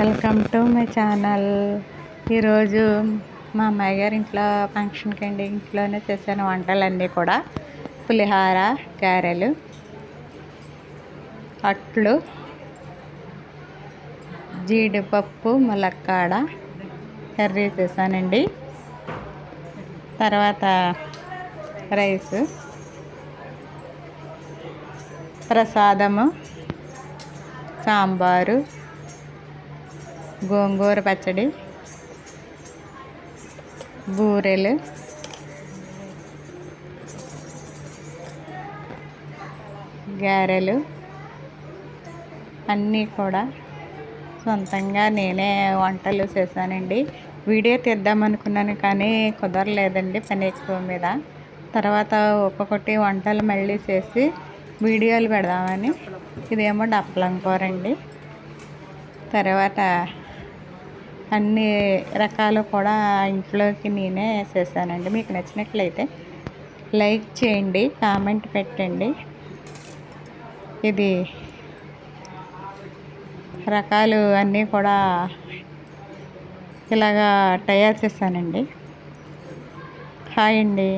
Welcome to my channel. ఈరోజు మా అమ్మాయి గారి ఇంట్లో ఫంక్షన్కి అండి. ఇంట్లోనే చేశాను వంటలన్నీ కూడా. పులిహార, గారెలు, అట్లు, జీడిపప్పు ములక్కాడ కర్రీ చేశానండి. తర్వాత రైస్, ప్రసాదము, సాంబారు, గోంగూర పచ్చడి, బూరెలు, గారెలు అన్నీ కూడా సొంతంగా నేనే వంటలు చేశానండి. వీడియో తీద్దామనుకున్నాను కానీ కుదరలేదండి, పని ఎక్కువ మీద. తర్వాత ఒక్కొక్కటి వంటలు మళ్ళీ చేసి వీడియోలు పెడదామని. ఇదేమో డప్పలం కూర అండి. తర్వాత అన్ని రకాలు కూడా ఇంట్లోకి నేనే చేశానండి. మీకు నచ్చినట్లయితే లైక్ చేయండి, కామెంట్ పెట్టండి. ఇది రకాలు అన్నీ కూడా ఇలాగా తయారు చేశానండి. హాయ్ అండి.